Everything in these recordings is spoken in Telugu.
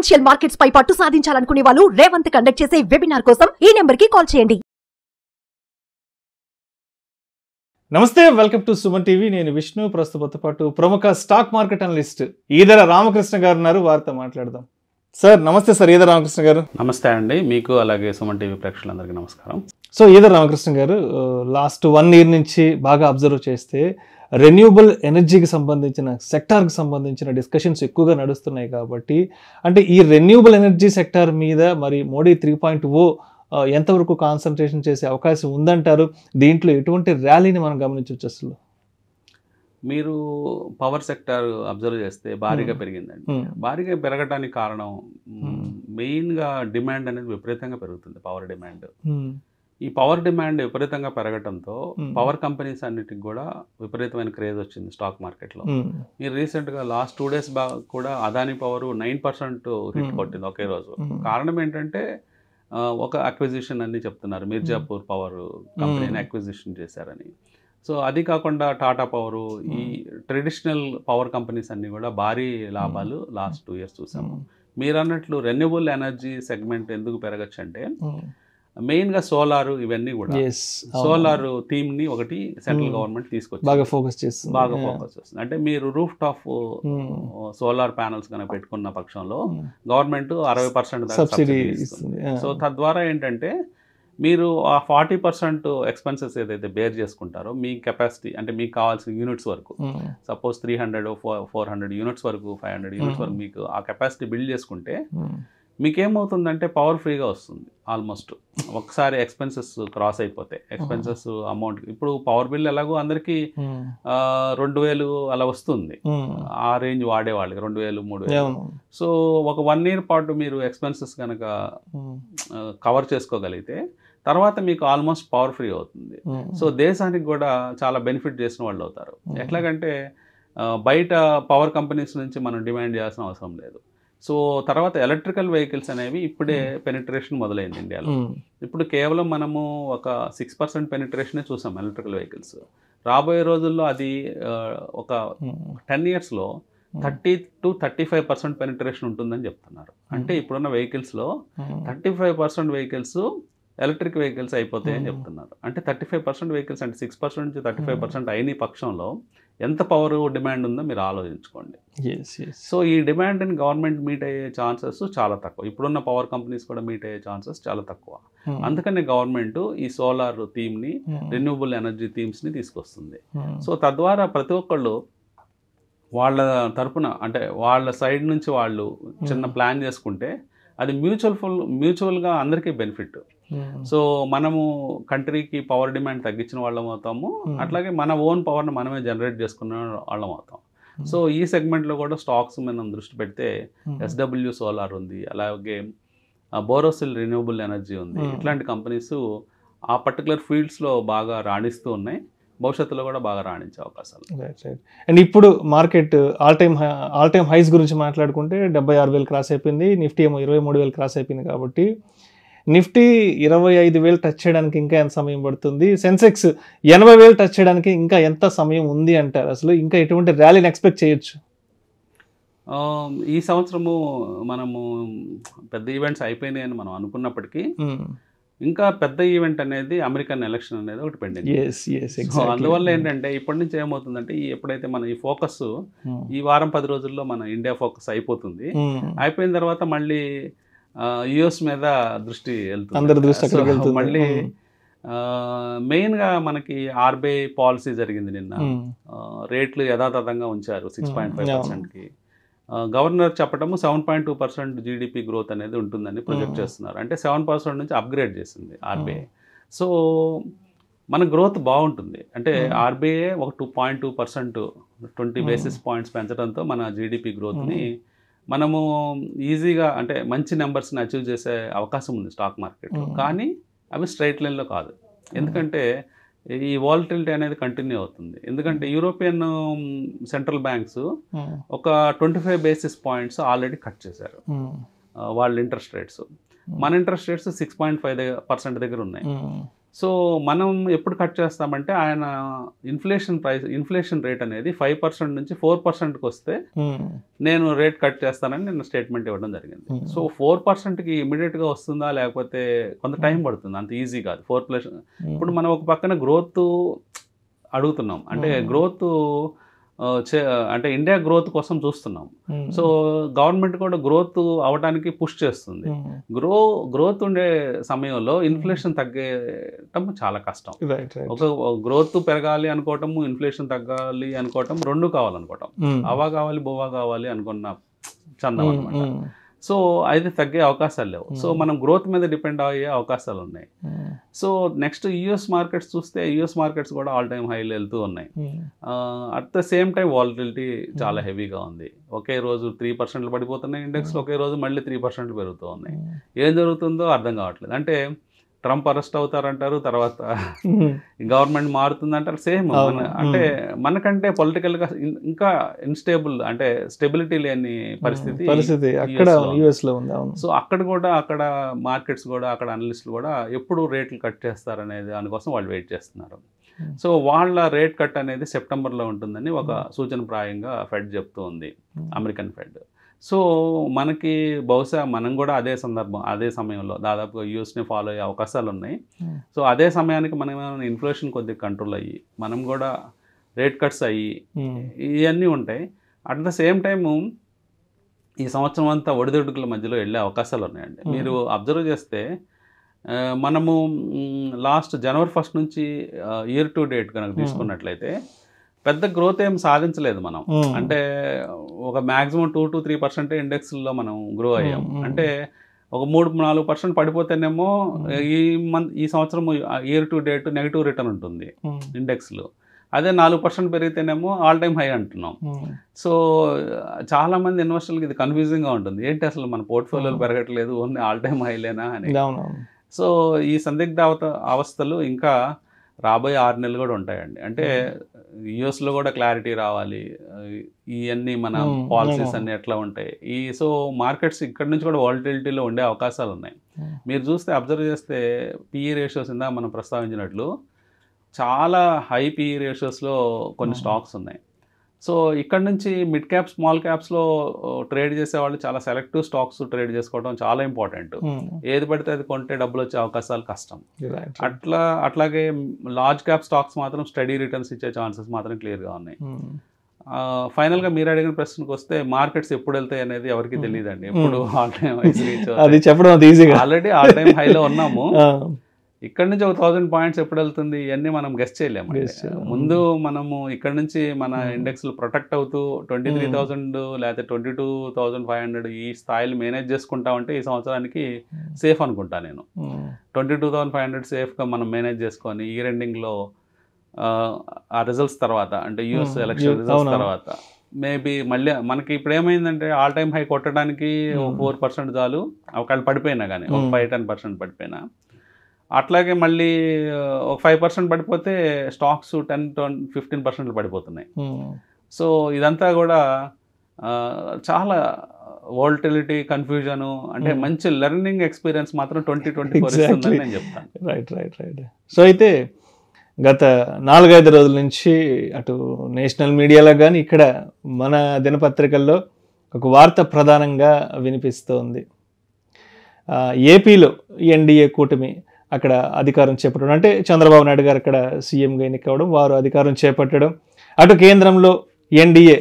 ఫైనాన్షియల్ మార్కెట్స్ పై పట్టు సాధించాలనుకునే వాళ్ళు రేవంత్ కండక్ట్ చేసే వెబినార్ కోసం ఈ నెంబర్ కి కాల్ చేయండి. నమస్తే, వెల్కమ్ టు సుమన్ టీవీ. నేను విష్ణు. ప్రస్తుతంతో పాటు ప్రముఖ stock market analyst Eedara Ramakrishna గారు ఉన్నారు. వారితో మాట్లాడదాం. సార్ నమస్తే. సార్ ఈదర రామకృష్ణ గారు నమస్తే అండి. మీకు అలాగే సుమన్ టీవీ ప్రేక్షకులందరికీ నమస్కారం. సో ఈదర రామకృష్ణ గారు, లాస్ట్ 1 year నుంచి బాగా అబ్జర్వ్ చేస్తే రెన్యూబుల్ ఎనర్జీకి సంబంధించిన సెక్టార్కి సంబంధించిన డిస్కషన్స్ ఎక్కువగా నడుస్తున్నాయి. కాబట్టి అంటే ఈ రెన్యూబుల్ ఎనర్జీ సెక్టార్ మీద మరి మోడీ 3.0 ఎంతవరకు కాన్సన్ట్రేషన్ చేసే అవకాశం ఉందంటారు? దీంట్లో ఎటువంటి ర్యాలీని మనం గమనించవచ్చు? అసలు మీరు పవర్ సెక్టర్ అబ్జర్వ్ చేస్తే భారీగా పెరిగిందండి. భారీగా పెరగడానికి కారణం మెయిన్గా డిమాండ్ అనేది విపరీతంగా పెరుగుతుంది. పవర్ డిమాండ్, ఈ పవర్ డిమాండ్ విపరీతంగా పెరగడంతో పవర్ కంపెనీస్ అన్నిటికి కూడా విపరీతమైన క్రేజ్ వచ్చింది స్టాక్ మార్కెట్లో. మీరు రీసెంట్గా లాస్ట్ 2 days కూడా అదానీ పవర్ 9% హిట్ కొట్టింది ఒకే రోజు. కారణం ఏంటంటే ఒక అక్విజిషన్ అని చెప్తున్నారు, మిర్జాపూర్ పవర్ కంపెనీని అక్విజిషన్ చేశారని. సో అది కాకుండా టాటా పవరు, ఈ ట్రెడిషనల్ పవర్ కంపెనీస్ అన్నీ కూడా భారీ లాభాలు లాస్ట్ 2 years చూసాము. మీరు అన్నట్లు రెన్యూబుల్ ఎనర్జీ సెగ్మెంట్ ఎందుకు పెరగచ్చు అంటే మెయిన్గా సోలార్, ఇవన్నీ కూడా సోలార్ థీమ్ని ఒకటి సెంట్రల్ గవర్నమెంట్ తీసుకొచ్చి బాగా ఫోకస్ చేస్తుంది. అంటే మీరు రూఫ్ టాప్ సోలార్ ప్యానల్స్ కనుక పెట్టుకున్న పక్షంలో గవర్నమెంట్ 60% సబ్సిడీ ఇస్తుంది. సో తద్వారా ఏంటంటే మీరు ఆ 40% ఎక్స్పెన్సెస్ ఏదైతే బేర్ చేసుకుంటారో మీ కెపాసిటీ, అంటే మీకు కావాల్సిన యూనిట్స్ వరకు, సపోజ్ 300 400 యూనిట్స్ వరకు, 500 యూనిట్స్ వరకు మీకు ఆ కెపాసిటీ బిల్డ్ చేసుకుంటే మీకేమవుతుందంటే పవర్ ఫ్రీగా వస్తుంది. ఆల్మోస్ట్ ఒకసారి ఎక్స్పెన్సెస్ క్రాస్ అయిపోతాయి. ఎక్స్పెన్సెస్ అమౌంట్ ఇప్పుడు పవర్ బిల్ ఎలాగో అందరికీ 2000 అలా వస్తుంది. ఆ రేంజ్ వాడేవాళ్ళకి 2000 3000. సో ఒక 1 year పాటు మీరు ఎక్స్పెన్సెస్ కనుక కవర్ చేసుకోగలిగితే తర్వాత మీకు ఆల్మోస్ట్ పవర్ ఫ్రీ అవుతుంది. సో దేశానికి కూడా చాలా బెనిఫిట్ చేసిన వాళ్ళు అవుతారు. ఎట్లాగంటే బయట పవర్ కంపెనీస్ నుంచి మనం డిమాండ్ చేయాల్సిన అవసరం లేదు. సో తర్వాత ఎలక్ట్రికల్ వెహికల్స్ అనేవి ఇప్పుడే పెనిట్రేషన్ మొదలైంది ఇండియాలో. ఇప్పుడు కేవలం మనము ఒక 6% పెనిట్రేషనే చూసాం ఎలక్ట్రికల్ వెహికల్స్. రాబోయే రోజుల్లో అది ఒక 10 yearsలో 30 to 35% పెనిట్రేషన్ ఉంటుందని చెప్తున్నారు. అంటే ఇప్పుడున్న వెహికల్స్లో 35% వెహికల్స్ ఎలక్ట్రిక్ వెహికల్స్ అయిపోతాయని చెప్తున్నారు. అంటే 35% వెహికల్స్ అంటే 6% నుంచి 35% అయిన పక్షంలో ఎంత పవర్ డిమాండ్ ఉందో మీరు ఆలోచించుకోండి. సో ఈ డిమాండ్ని గవర్నమెంట్ మీట్ అయ్యే ఛాన్సెస్ చాలా తక్కువ. ఇప్పుడున్న పవర్ కంపెనీస్ కూడా మీట్ అయ్యే ఛాన్సెస్ చాలా తక్కువ. అందుకనే గవర్నమెంట్ ఈ సోలార్ థీమ్ని, రెన్యూబుల్ ఎనర్జీ థీమ్స్ని తీసుకొస్తుంది. సో తద్వారా ప్రతి ఒక్కళ్ళు వాళ్ళ తరపున, అంటే వాళ్ళ సైడ్ నుంచి వాళ్ళు చిన్న ప్లాన్ చేసుకుంటే అది మ్యూచువల్గా అందరికీ బెనిఫిట్. సో మనము కంట్రీకి పవర్ డిమాండ్ తగ్గించిన వాళ్ళం అవుతాము, అట్లాగే మన ఓన్ పవర్ని మనమే జనరేట్ చేసుకున్న వాళ్ళం అవుతాం. సో ఈ సెగ్మెంట్లో కూడా స్టాక్స్ మనం దృష్టి పెడితే SW సోలార్ ఉంది, అలాగే బోరోసిల్ రెన్యూబుల్ ఎనర్జీ ఉంది. ఇట్లాంటి కంపెనీస్ ఆ పర్టికులర్ ఫీల్డ్స్లో బాగా రాణిస్తూ ఉన్నాయి. భవిష్యత్తులో కూడా బాగా రాణించే అవకాశాలు. అండ్ ఇప్పుడు మార్కెట్ ఆల్ టైమ్ హైస్ గురించి మాట్లాడుకుంటే 76,000 క్రాస్ అయిపోయింది. నిఫ్టీ ఏమో 23,000 క్రాస్ అయిపోయింది. కాబట్టి నిఫ్టీ 25,000 టచ్ చేయడానికి ఇంకా ఎంత సమయం పడుతుంది? సెన్సెక్స్ 80,000 టచ్ చేయడానికి ఇంకా ఎంత సమయం ఉంది అంటారు? అసలు ఇంకా ఎటువంటి ర్యాలీని ఎక్స్పెక్ట్ చేయొచ్చు? ఈ సంవత్సరము మనము పెద్ద ఈవెంట్స్ అయిపోయినాయని మనం అనుకున్నప్పటికీ ఇంకా పెద్ద ఈవెంట్ అనేది అమెరికన్ ఎలక్షన్ అనేది ఒకటి పెండింగ్. అందువల్ల ఏంటంటే ఇప్పటి నుంచి ఏమవుతుందంటే ఎప్పుడైతే మన ఈ ఫోకస్ ఈ వారం 10 రోజుల్లో మన ఇండియా ఫోకస్ అయిపోతుంది. అయిపోయిన తర్వాత మళ్ళీ యుఎస్ మీద దృష్టి వెళ్తుంది. మళ్ళీ మెయిన్గా మనకి RBI పాలసీ జరిగింది నిన్న. రేట్లు యథాతథంగా ఉంచారు 6.5%కి. గవర్నర్ చెప్పడము 7.2% GDP గ్రోత్ అనేది ఉంటుందని ప్రొజెక్ట్ చేస్తున్నారు. అంటే 7% నుంచి అప్గ్రేడ్ చేసింది RBI. సో మన గ్రోత్ బాగుంటుంది. అంటే RBI ఒక 2.2% 20 basis points పెంచడంతో మన GDP గ్రోత్ని మనము ఈజీగా, అంటే మంచి నెంబర్స్ని అచీవ్ చేసే అవకాశం ఉంది స్టాక్ మార్కెట్లో. కానీ అవి స్ట్రైట్ లైన్లో కాదు. ఎందుకంటే ఈ వాలటిలిటీ అనేది కంటిన్యూ అవుతుంది. ఎందుకంటే యూరోపియన్ సెంట్రల్ బ్యాంక్స్ ఒక 25 basis points ఆల్రెడీ కట్ చేశారు వాళ్ళ ఇంట్రెస్ట్ రేట్స్. మన ఇంట్రెస్ట్ రేట్స్ 6.5% దగ్గర ఉన్నాయి. సో మనం ఎప్పుడు కట్ చేస్తామంటే ఆయన ఇన్ఫ్లేషన్ రేట్ అనేది 5% నుంచి 4%కి వస్తే నేను రేట్ కట్ చేస్తానని నేను స్టేట్మెంట్ ఇవ్వడం జరిగింది. సో 4%కి ఇమీడియట్గా వస్తుందా లేకపోతే కొంత టైం పడుతుంది, అంత ఈజీ కాదు. 4+. ఇప్పుడు మనం ఒక పక్కన గ్రోత్ అడుగుతున్నాం, అంటే గ్రోత్ అంటే ఇండియా గ్రోత్ కోసం చూస్తున్నాం. సో గవర్నమెంట్ కూడా గ్రోత్ అవడానికి పుష్ చేస్తుంది. గ్రోత్ ఉండే సమయంలో ఇన్ఫ్లేషన్ తగ్గటం చాలా కష్టం. ఒక గ్రోత్ పెరగాలి అనుకోవటము, ఇన్ఫ్లేషన్ తగ్గాలి అనుకోవటం రెండు కావాలనుకోవటం. అవా కావాలి బోవా కావాలి అనుకున్న చందం అనమాట. సో అయితే తగ్గే అవకాశాలు లేవు. సో మనం గ్రోత్ మీద డిపెండ్ అయ్యే అవకాశాలు ఉన్నాయి. సో నెక్స్ట్ యుఎస్ మార్కెట్స్ చూస్తే యుఎస్ మార్కెట్స్ కూడా ఆల్ టైమ్ హైలు వెళ్తూ ఉన్నాయి. At the same time volatility చాలా హెవీగా ఉంది. ఒకే రోజు 3% పడిపోతున్నాయి ఇండెక్స్లో, ఒకే రోజు మళ్ళీ 3% పెరుగుతూ ఉన్నాయి. ఏం జరుగుతుందో అర్థం కావట్లేదు. అంటే ట్రంప్ అరెస్ట్ అవుతారంటారు, తర్వాత గవర్నమెంట్ మారుతుందంటారు. సేమ్ అంటే మనకంటే పొలిటికల్గా ఇంకా ఇన్స్టేబుల్, అంటే స్టెబిలిటీ లేని పరిస్థితి అక్కడ యుఎస్లో ఉంది. సో అక్కడ మార్కెట్స్ కూడా, అక్కడ అనలిస్టులు కూడా ఎప్పుడు రేట్లు కట్ చేస్తారనేది దానికోసం వాళ్ళు వెయిట్ చేస్తున్నారు. సో వాళ్ళ రేట్ కట్ అనేది సెప్టెంబర్లో ఉంటుందని ఒక సూచనప్రాయంగా ఫెడ్ చెప్తూ ఉంది, అమెరికన్ ఫెడ్. సో మనకి బహుశా మనం కూడా అదే సమయంలో దాదాపుగా యూఎస్ని ఫాలో అయ్యే అవకాశాలు ఉన్నాయి. సో అదే సమయానికి మనం ఇన్ఫ్లేషన్ కొద్దిగా కంట్రోల్ అయ్యి మనం కూడా రేట్ కట్స్ అయ్యి ఇవన్నీ ఉంటాయి. అట్ ద సేమ్ టైము ఈ సంవత్సరం అంతా ఒడిదుడుకుల మధ్యలో వెళ్ళే అవకాశాలు ఉన్నాయండి. మీరు అబ్జర్వ్ చేస్తే మనము లాస్ట్ జనవరి 1 నుంచి ఇయర్ టు డేట్ కనుక తీసుకున్నట్లయితే పెద్ద గ్రోత్ ఏం సాధించలేదు మనం. అంటే ఒక మ్యాక్సిమం 2 to 3% ఇండెక్స్లో మనం గ్రో అయ్యాం. అంటే ఒక 3-4% పడిపోతేనేమో ఈ సంవత్సరం year to date negative return ఉంటుంది ఇండెక్స్లో. అదే 4% పెరిగితేనేమో ఆల్ టైమ్ హై అంటున్నాం. సో చాలామంది ఇన్వెస్టర్లకి ఇది కన్ఫ్యూజింగ్గా ఉంటుంది, ఏంటి అసలు మన పోర్ట్ఫోలియోలు పెరగట్లేదు, ఓన్లీ ఆల్ టైమ్ హైలేనా అని. సో ఈ సందిగ్ధ అవస్థలు ఇంకా రాబోయే 6 నెలలు కూడా ఉంటాయండి. అంటే యుఎస్లో కూడా క్లారిటీ రావాలి, ఇవన్నీ మన పాలసీస్ అన్నీ ఎట్లా ఉంటాయి. సో మార్కెట్స్ ఇక్కడ నుంచి కూడా వాలటిలిటీలో ఉండే అవకాశాలు ఉన్నాయి. మీరు చూస్తే అబ్జర్వ్ చేస్తే పిఈ రేషియోస్ ఇందా మనం ప్రస్తావించినట్లు చాలా హై పిఈ రేషియోస్లో కొన్ని స్టాక్స్ ఉన్నాయి. సో ఇక్కడ నుంచి మిడ్ క్యాప్ స్మాల్ క్యాప్స్లో ట్రేడ్ చేసేవాళ్ళు చాలా సెలెక్టివ్ స్టాక్స్ ట్రేడ్ చేసుకోవడం చాలా ఇంపార్టెంట్. ఏది పడితే అది కొంటే డబ్బులు వచ్చే అవకాశాలు కష్టం. అట్లాగే లార్జ్ క్యాప్ స్టాక్స్ మాత్రం స్టడీ రిటర్న్స్ ఇచ్చే ఛాన్సెస్ మాత్రం క్లియర్గా ఉన్నాయి. ఫైనల్గా మీరు అడిగిన ప్రశ్నకు వస్తే మార్కెట్స్ ఎప్పుడు వెళ్తాయి అనేది ఎవరికి తెలియదండి. ఎప్పుడు all time highs reach already all time హైలో ఉన్నాము. ఇక్కడ నుంచి ఒక 1000 పాయింట్స్ ఎప్పుడు వెళ్తుంది ఇవన్నీ మనం గెస్ చేయలేము. ముందు మనము ఇక్కడ నుంచి మన ఇండెక్స్లు ప్రొటెక్ట్ అవుతూ 23,000 లేకపోతే 22,500 ఈ స్థాయిలు మేనేజ్ చేసుకుంటామంటే ఈ సంవత్సరానికి సేఫ్ అనుకుంటా నేను. 22,500 సేఫ్గా మనం మేనేజ్ చేసుకొని ఇయర్ ఎండింగ్లో ఆ రిజల్ట్స్ తర్వాత, అంటే యూఎస్ ఎలక్షన్ రిజల్ట్స్ తర్వాత మేబీ మళ్ళీ మనకి ఇప్పుడు ఏమైందంటే ఆల్ టైమ్ హై కొట్టడానికి 4% చాలు, ఒకవేళ పడిపోయినా కానీ ఒక 5-10% పడిపోయినా. అట్లాగే మళ్ళీ ఒక 5% పడిపోతే స్టాక్స్ 10-15% పడిపోతున్నాయి. సో ఇదంతా కూడా చాలా వాలటిలిటీ, కన్ఫ్యూజను, అంటే మంచి లెర్నింగ్ ఎక్స్పీరియన్స్ మాత్రం 2024 ఇస్తుందని నేను చెప్తాను. రైట్. సో అయితే గత 4-5 రోజుల నుంచి అటు నేషనల్ మీడియాలో కానీ ఇక్కడ మన దినపత్రికల్లో ఒక వార్త ప్రధానంగా వినిపిస్తోంది. ఏపీలో ఎన్డీఏ కూటమి అక్కడ అధికారం చేపట్టడం, అంటే చంద్రబాబు నాయుడు గారు అక్కడ సీఎంగా ఎన్నికవడం, వారు అధికారం చేపట్టడం, అటు కేంద్రంలో ఎన్డీఏ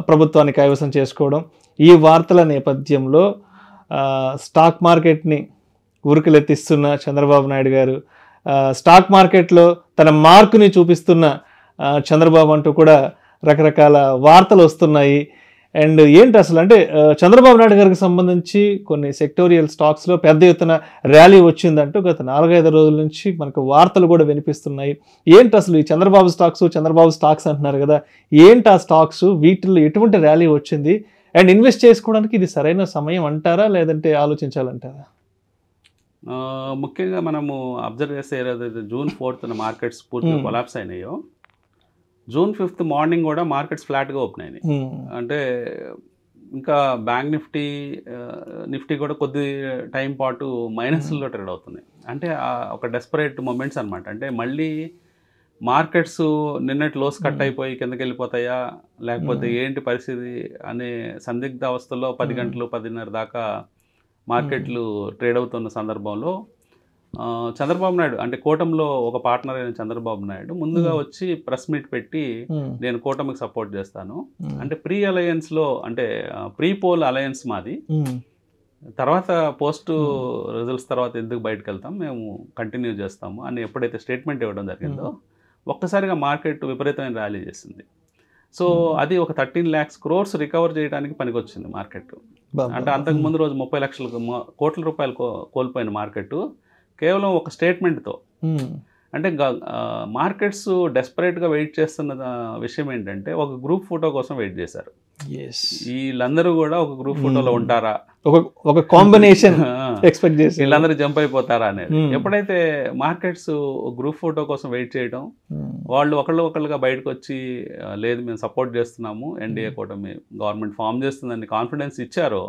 ప్రభుత్వాన్ని కైవసం చేసుకోవడం. ఈ వార్తల నేపథ్యంలో స్టాక్ మార్కెట్ని ఉరుకులెత్తిస్తున్న చంద్రబాబు నాయుడు గారు, స్టాక్ మార్కెట్లో తన మార్కుని చూపిస్తున్న చంద్రబాబు అంటూ కూడా రకరకాల వార్తలు వస్తున్నాయి. అండ్ ఏంటి అసలు అంటే చంద్రబాబు నాయుడు గారికి సంబంధించి కొన్ని సెక్టోరియల్ స్టాక్స్లో పెద్ద ఎత్తున ర్యాలీ వచ్చిందంటూ గత 4-5 రోజుల నుంచి మనకు వార్తలు కూడా వినిపిస్తున్నాయి. ఏంటి అసలు ఈ చంద్రబాబు స్టాక్స్ అంటున్నారు కదా, ఏంటి ఆ స్టాక్స్, వీటిల్లో ఎటువంటి ర్యాలీ వచ్చింది, అండ్ ఇన్వెస్ట్ చేసుకోవడానికి ఇది సరైన సమయం అంటారా లేదంటే ఆలోచించాలంటారా? ముఖ్యంగా మనము అబ్జర్వ్ చేస్తే ఏదైతే June 4th మార్కెట్స్ పూర్తిగా కొలాప్స్ అయినాయో, June 5th మార్నింగ్ కూడా మార్కెట్స్ ఫ్లాట్గా ఓపెన్ అయినాయి. అంటే ఇంకా బ్యాంక్ నిఫ్టీ కూడా కొద్ది టైం పాటు మైనస్లో ట్రేడ్ అవుతున్నాయి. అంటే ఒక డెస్పరేట్ మూమెంట్స్ అనమాట. అంటే మళ్ళీ మార్కెట్స్ నిన్నటి లోస్ కట్ అయిపోయి కిందకి వెళ్ళిపోతాయా లేకపోతే ఏంటి పరిస్థితి అనే సందిగ్ధ అవస్థలో 10 గంటలు 10:30 దాకా మార్కెట్లు ట్రేడ్ అవుతున్న సందర్భంలో చంద్రబాబు నాయుడు అంటే కూటమిలో ఒక పార్ట్నర్ అయిన చంద్రబాబు నాయుడు ముందుగా వచ్చి ప్రెస్ మీట్ పెట్టి నేను కూటమికి సపోర్ట్ చేస్తాను అంటే ప్రీ అలయన్స్లో అంటే ప్రీ పోల్ అలయన్స్ మాది, తర్వాత పోస్ట్ రిజల్ట్స్ తర్వాత ఎందుకు బయటకు వెళ్తాం, మేము కంటిన్యూ చేస్తాము అని ఎప్పుడైతే స్టేట్మెంట్ ఇవ్వడం జరిగిందో ఒక్కసారిగా మార్కెట్ విపరీతమైన ర్యాలీ చేసింది. సో అది ఒక 13 lakhs crores రికవర్ చేయడానికి పనికొచ్చింది మార్కెట్. అంటే అంతకుముందు రోజు 30 లక్షల కోట్ల రూపాయలు కోల్పోయిన మార్కెట్ కేవలం ఒక స్టేట్మెంట్తో. అంటే మార్కెట్స్ డెస్పరేట్గా వెయిట్ చేస్తున్న విషయం ఏంటంటే ఒక గ్రూప్ ఫోటో కోసం వెయిట్ చేశారు. వీళ్ళందరూ కూడా ఒక గ్రూప్ ఫోటోలో ఉంటారా, ఒక కాంబినేషన్ ఎక్స్పెక్ట్ చేసి వీళ్ళందరూ జంప్ అయిపోతారా అనేది. ఎప్పుడైతే మార్కెట్స్ గ్రూప్ ఫోటో కోసం వెయిట్ చేయడం, వాళ్ళు ఒకళ్ళుగా బయటకు వచ్చి లేదు మేము సపోర్ట్ చేస్తున్నాము ఎన్డీఏ కూటమి గవర్నమెంట్ ఫామ్ చేస్తుందని కాన్ఫిడెన్స్ ఇచ్చారో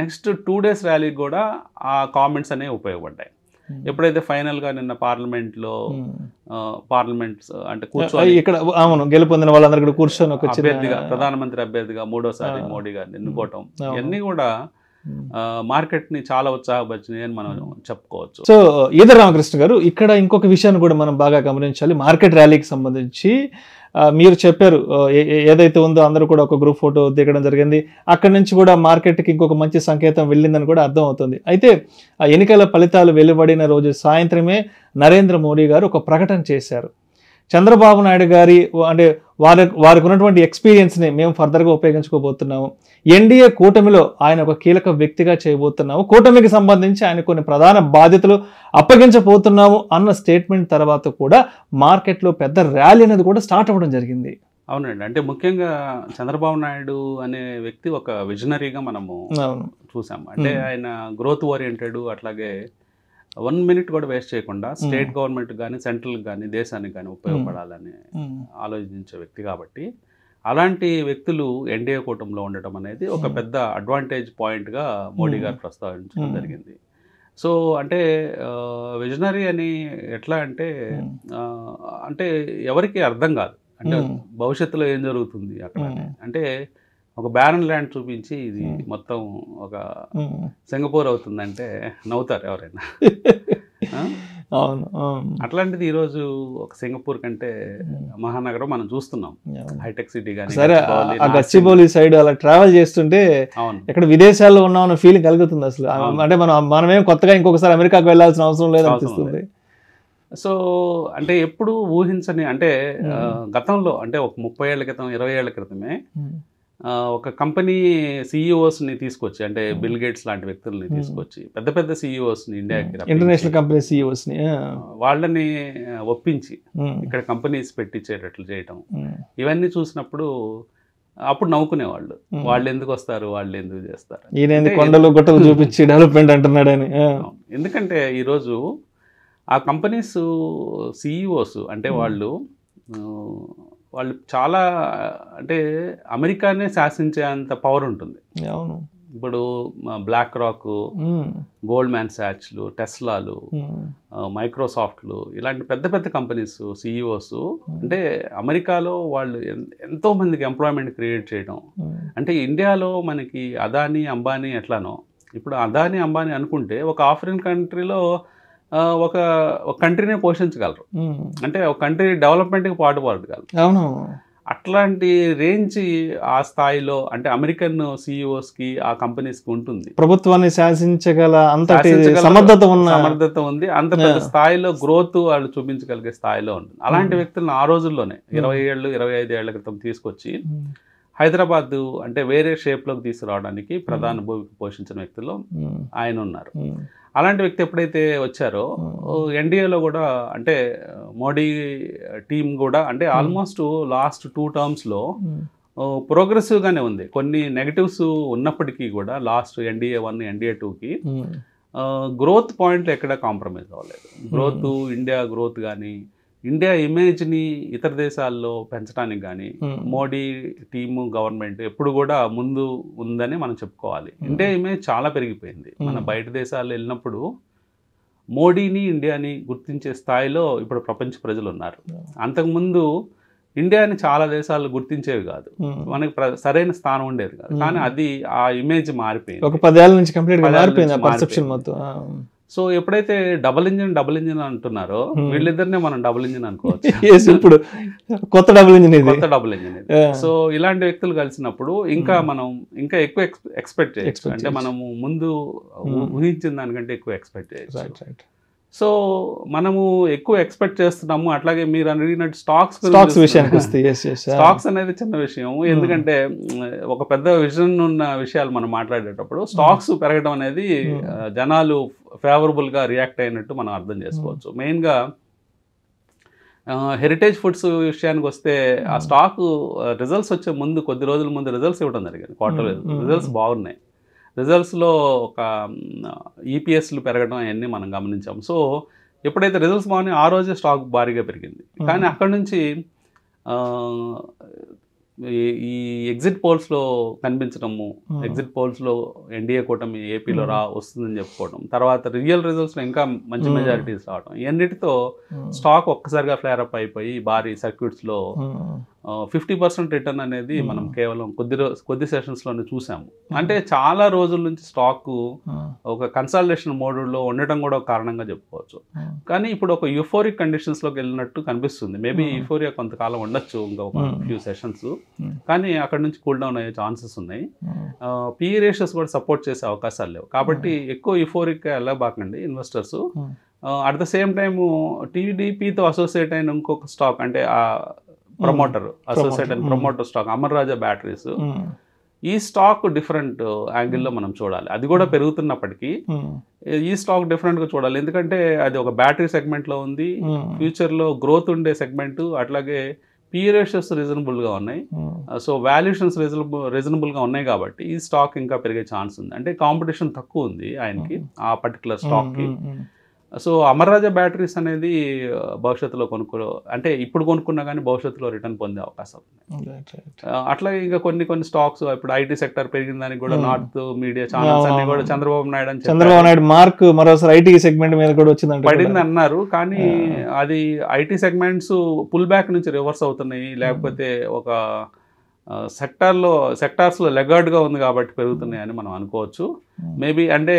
నెక్స్ట్ 2 days ర్యాలీకి కూడా ఆ కామెంట్స్ అనేవి ఉపయోగపడ్డాయి. ఎప్పుడైతే ఫైనల్ గా నిన్న పార్లమెంట్ అంటే కూర్చొని ఇక్కడ అవును గెలుపొందిన వాళ్ళందరూ కూడా కూర్చొని ఒక అభ్యర్థిగా ప్రధానమంత్రి అభ్యర్థిగా 3వ మోడీ గారిని ఎన్నుకోవటం ఇవన్నీ కూడా మార్కెట్ ని చాలా ఉత్సాహపరిచినాయి అని మనం చెప్పుకోవచ్చు. సో ఈదర్ రామకృష్ణ గారు ఇక్కడ ఇంకొక విషయాన్ని కూడా మనం బాగా గమనించాలి. మార్కెట్ ర్యాలీకి సంబంధించి మీరు చెప్పారు ఏదైతే ఉందో అందరూ కూడా ఒక గ్రూప్ ఫోటో దిగడం జరిగింది, అక్కడి నుంచి కూడా మార్కెట్కి ఇంకొక మంచి సంకేతం వెళ్ళిందని కూడా అర్థం అవుతుంది. అయితే ఆ ఎన్నికల ఫలితాలు వెలువడిన రోజు సాయంత్రమే నరేంద్ర మోడీ గారు ఒక ప్రకటన చేశారు. చంద్రబాబు నాయుడు గారి అంటే వారికి ఉన్నటువంటి ఎక్స్పీరియన్స్ని మేము ఫర్దర్గా ఉపయోగించుకోబోతున్నాము, ఎన్డీఏ కూటమిలో ఆయన ఒక కీలక వ్యక్తిగా చేయబోతున్నాము, కూటమికి సంబంధించి ఆయన కొన్ని ప్రధాన బాధ్యతలు అప్పగించబోతున్నాము అన్న స్టేట్మెంట్ తర్వాత కూడా మార్కెట్లో పెద్ద ర్యాలీ అనేది కూడా స్టార్ట్ అవ్వడం జరిగింది. అవునండి. అంటే ముఖ్యంగా చంద్రబాబు నాయుడు అనే వ్యక్తి ఒక విజనరీగా మనము చూసాము. అంటే ఆయన గ్రోత్ ఓరియంటెడ్, అట్లాగే 1 minute కూడా వేస్ట్ చేయకుండా స్టేట్ గవర్నమెంట్ కానీ సెంట్రల్ కానీ దేశానికి కానీ ఉపయోగపడాలని ఆలోచించే వ్యక్తి కాబట్టి అలాంటి వ్యక్తులు ఎన్డీఏ కూటమిలో ఉండటం అనేది ఒక పెద్ద అడ్వాంటేజ్ పాయింట్గా మోడీ గారు ప్రస్తావించడం జరిగింది. సో అంటే విజనరీ అని ఎట్లా అంటే అంటే ఎవరికి అర్థం కాదు అంటే భవిష్యత్తులో ఏం జరుగుతుంది అక్కడ అంటే ఒక బ్యారన్ ల్యాండ్ చూపించి ఇది మొత్తం ఒక సింగపూర్ అవుతుందంటే నవ్వుతారు ఎవరైనా. అట్లాంటిది ఈరోజు ఒక సింగపూర్ కంటే మహానగరం మనం చూస్తున్నాం, హైటెక్ సిటీ కానీ. సరే గచ్చిబౌలి సైడ్ అలా ట్రావెల్ చేస్తుంటే ఇక్కడ విదేశాల్లో ఉన్నామన్న ఫీలింగ్ కలుగుతుంది అసలు. అంటే మనమేం కొత్తగా ఇంకొకసారి అమెరికాకు వెళ్ళాల్సిన అవసరం లేదు అనిపిస్తుంది. సో అంటే ఎప్పుడు ఊహించని అంటే గతంలో అంటే ఒక 30 ఏళ్ల క్రితం 20 ఏళ్ల క్రితమే ఒక కంపెనీ సిఇఓస్ని తీసుకొచ్చి అంటే బిల్ గేట్స్ లాంటి వ్యక్తుల్ని తీసుకొచ్చి పెద్ద పెద్ద సిఇఓస్ని ఇండియాకి ఇంటర్నేషనల్ కంపెనీ సిఇఓస్ని వాళ్ళని ఒప్పించి ఇక్కడ కంపెనీస్ పెట్టించేటట్లు చేయటం ఇవన్నీ చూసినప్పుడు అప్పుడు నవ్వుకునేవాళ్ళు, వాళ్ళు ఎందుకు వస్తారు, వాళ్ళు ఎందుకు చేస్తారు, ఈయన కొండలు గుట్టలు చూపించి డెవలప్మెంట్ అంటున్నాడని. ఎందుకంటే ఈరోజు ఆ కంపెనీస్ సిఇఓస్ అంటే వాళ్ళు చాలా అంటే అమెరికానే శాసించే అంత పవర్ ఉంటుంది. అవును. ఇప్పుడు బ్లాక్ రాక్, గోల్డ్ మ్యాన్ సాచ్లు, టెస్లాలు, మైక్రోసాఫ్ట్లు ఇలాంటి పెద్ద పెద్ద కంపెనీస్ సిఇఓస్ అంటే అమెరికాలో వాళ్ళు ఎంతో మందికి ఎంప్లాయ్మెంట్ క్రియేట్ చేయడం. అంటే ఇండియాలో మనకి అదానీ అంబానీ ఎట్లానో ఇప్పుడు అదానీ అంబానీ అనుకుంటే ఒక ఆఫ్రికన్ కంట్రీలో ఒక కంట్రీనే పోషించగలరు, అంటే ఒక కంట్రీ డెవలప్మెంట్కి పాటుపడగలరు. అవును. అట్లాంటి రేంజ్ ఆ స్థాయిలో అంటే అమెరికన్ సిఇఓస్కి ఆ కంపెనీస్కి ఉంటుంది. ప్రభుత్వాన్ని శాసించగల సమర్థత ఉంది, అంత పెద్ద స్థాయిలో గ్రోత్ వాళ్ళు చూపించగలిగే స్థాయిలో ఉంటుంది. అలాంటి వ్యక్తులను ఆ రోజుల్లోనే 20 ఏళ్ళు 25 ఏళ్ల క్రితం తీసుకొచ్చి హైదరాబాద్ అంటే వేరే షేప్లోకి తీసుకురావడానికి ప్రధాన భూమిక పోషించిన వ్యక్తుల్లో ఆయన ఉన్నారు. అలాంటి వ్యక్తి ఎప్పుడైతే వచ్చారో ఎన్డీఏలో కూడా అంటే మోడీ టీం కూడా అంటే ఆల్మోస్ట్ లాస్ట్ 2 termsలో ప్రోగ్రెసివ్గానే ఉంది. కొన్ని నెగటివ్స్ ఉన్నప్పటికీ కూడా లాస్ట్ ఎన్డీఏ 1 ఎన్డీఏ 2కి గ్రోత్ పాయింట్లు ఎక్కడ కాంప్రమైజ్ అవ్వలేదు. గ్రోత్ ఇండియా గ్రోత్ కానీ ఇండియా ఇమేజ్ని ఇతర దేశాల్లో పెంచడానికి కానీ మోడీ టీము గవర్నమెంట్ ఎప్పుడు కూడా ముందు ఉందని మనం చెప్పుకోవాలి. ఇండియా ఇమేజ్ చాలా పెరిగిపోయింది. మన బయట దేశాల్లో వెళ్ళినప్పుడు మోడీని ఇండియాని గుర్తించే స్థాయిలో ఇప్పుడు ప్రపంచ ప్రజలు ఉన్నారు. అంతకుముందు ఇండియాని చాలా దేశాలు గుర్తించేవి కాదు, మనకి సరైన స్థానం ఉండేది కాదు. కానీ అది ఆ ఇమేజ్ మారిపోయింది, ఒక 10 ఏళ్ల నుంచి కంప్లీట్ మారిపోయింది పర్సెప్షన్ మొత్తం. సో ఎప్పుడైతే డబుల్ ఇంజిన్ అంటున్నారో వీళ్ళిద్దరినే మనం డబుల్ ఇంజిన్ అనుకోవచ్చు. ఇప్పుడు కొత్త డబుల్ ఇంజిన్ ఇది. సో ఇలాంటి వ్యక్తులు కలిసినప్పుడు ఇంకా మనం ఇంకా ఎక్కువ ఎక్స్పెక్ట్ చేయొచ్చు, అంటే మనము ముందు ఊహించిన దానికంటే ఎక్కువ ఎక్స్పెక్ట్ చేయొచ్చు. సో మనము ఎక్కువ ఎక్స్పెక్ట్ చేస్తున్నాము. అట్లాగే మీరు అడిగినట్టు స్టాక్స్ విషయానికి వస్తే స్టాక్స్ అనేది చిన్న విషయం, ఎందుకంటే ఒక పెద్ద విజన్ ఉన్న విషయాలు మనం మాట్లాడేటప్పుడు స్టాక్స్ పెరగడం అనేది జనాలు ఫేవరబుల్ గా రియాక్ట్ అయినట్టు మనం అర్థం చేసుకోవచ్చు. మెయిన్గా హెరిటేజ్ ఫుడ్స్ విషయానికి వస్తే ఆ స్టాక్ రిజల్ట్స్ వచ్చే ముందు కొద్ది రోజుల ముందు రిజల్ట్స్ ఇవ్వడం జరిగింది, క్వార్టర్ రిజల్ట్స్ బాగున్నాయి. రిజల్ట్స్లో ఒక ఈపీఎస్లు పెరగడం అవన్నీ మనం గమనించాం. సో ఎప్పుడైతే రిజల్ట్స్ బాగున్నాయి ఆ రోజే స్టాక్ భారీగా పెరిగింది. కానీ అక్కడ నుంచి ఈ ఎగ్జిట్ పోల్స్లో కనిపించడము, ఎగ్జిట్ పోల్స్లో ఎన్డీఏ కూటమి ఏపీలో వస్తుందని చెప్పుకోవడం, తర్వాత రియల్ రిజల్ట్స్లో ఇంకా మంచి మెజారిటీస్ రావడం, ఇవన్నిటితో స్టాక్ ఒక్కసారిగా ఫ్లేరప్ అయిపోయి భారీ సర్క్యూట్స్లో 50% రిటర్న్ అనేది మనం కేవలం కొద్ది సెషన్స్లోనే చూసాము. అంటే చాలా రోజుల నుంచి స్టాక్ ఒక కన్సాలిడేషన్ మోడ్లో ఉండటం కూడా ఒక కారణంగా చెప్పుకోవచ్చు. కానీ ఇప్పుడు ఒక యూఫోరిక్ కండిషన్స్లోకి వెళ్ళినట్టు కనిపిస్తుంది. మేబీ యూఫోరియా కొంతకాలం ఉండొచ్చు, ఇంకా ఒక ఫ్యూ సెషన్స్, కానీ అక్కడ నుంచి కూల్ డౌన్ అయ్యే ఛాన్సెస్ ఉన్నాయి. పిఈ రేషియోస్ కూడా సపోర్ట్ చేసే అవకాశాలు లేవు. కాబట్టి ఎక్కువ యూఫోరిక్ వెళ్ళబాకండి investors. At the same time టీడీపీతో అసోసియేట్ అయిన ఇంకొక స్టాక్, అంటే ఆ ప్రమోటర్ అసోసియేట్ అయిన promoter stock Amar Raja batteries, ఈ స్టాక్ డిఫరెంట్ యాంగిల్లో మనం చూడాలి. అది కూడా పెరుగుతున్నప్పటికీ ఈ స్టాక్ డిఫరెంట్గా చూడాలి, ఎందుకంటే అది ఒక బ్యాటరీ సెగ్మెంట్లో ఉంది, ఫ్యూచర్లో గ్రోత్ ఉండే సెగ్మెంట్. అట్లాగే పీ రేషియోస్ రీజనబుల్గా ఉన్నాయి, సో వాల్యుయేషన్స్ రీజనబుల్గా ఉన్నాయి. కాబట్టి ఈ స్టాక్ ఇంకా పెరిగే ఛాన్స్ ఉంది, అంటే కాంపిటీషన్ తక్కువ ఉంది ఆయనకి, ఆ particular స్టాక్కి. So Amar Raja batteries అనేది భవిష్యత్తులో అంటే ఇప్పుడు కొనుక్కున్నా కానీ భవిష్యత్తులో రిటర్న్ పొందే అవకాశం ఉంది. అట్లాగే ఇంకా కొన్ని స్టాక్స్ ఇప్పుడు ఐటీ సెక్టర్ పెరిగిన దానికి కూడా నార్త్ మీడియా ఛానల్స్ అన్ని కూడా చంద్రబాబు నాయుడు మార్క్ మరోసారి ఐటీ సెగ్మెంట్ మీద కూడా పడింది అన్నారు. కానీ అది ఐటీ సెగ్మెంట్స్ పుల్ బ్యాక్ నుంచి రివర్స్ అవుతున్నాయి, లేకపోతే ఒక సెక్టార్స్లో లెగార్డ్గా ఉంది కాబట్టి పెరుగుతున్నాయి అని మనం అనుకోవచ్చు. మేబీ అంటే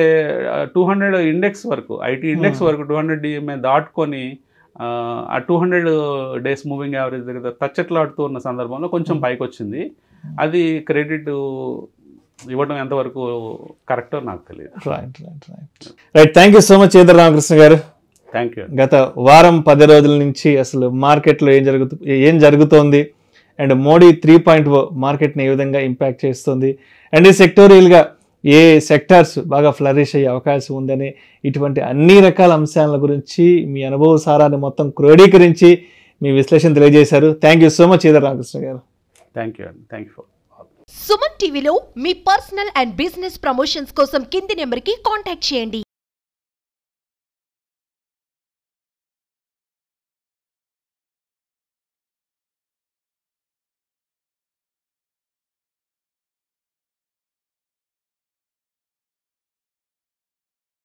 200 ఇండెక్స్ వరకు, ఐటీ ఇండెక్స్ వరకు 200 DMA దాటుకొని ఆ 200 డేస్ మూవింగ్ యావరేజ్ దగ్గర తచ్చట్లాడుతూ ఉన్న సందర్భంలో కొంచెం పైకి వచ్చింది. అది క్రెడిట్ ఇవ్వడం ఎంతవరకు కరెక్టో నాకు తెలియదు. Right, thank you so much Eedar Ramakrishna garu. Thank you. గత వారం 10 రోజుల నుంచి అసలు మార్కెట్లో ఏం జరుగుతోంది అండ్ మోడీ 3.0 మార్కెట్ని ఏ విధంగా ఇంపాక్ట్ చేస్తుంది అండ్ ఈ సెక్టోరియల్గా ఏ సెక్టార్స్ బాగా ఫ్లరిష్ అయ్యే అవకాశం ఉందని, ఇటువంటి అన్ని రకాల అంశాల గురించి మీ అనుభవ సారాన్ని మొత్తం క్రోడీకరించి మీ విశ్లేషణ తెలియజేశారు. Thank you so much Eedar Ramakrishna garu. Thank you. Suman టీవీలో మీ పర్సనల్ అండ్ బిజినెస్ ప్రమోషన్స్ కోసం కింది నెంబర్కి కాంటాక్ట్ చేయండి.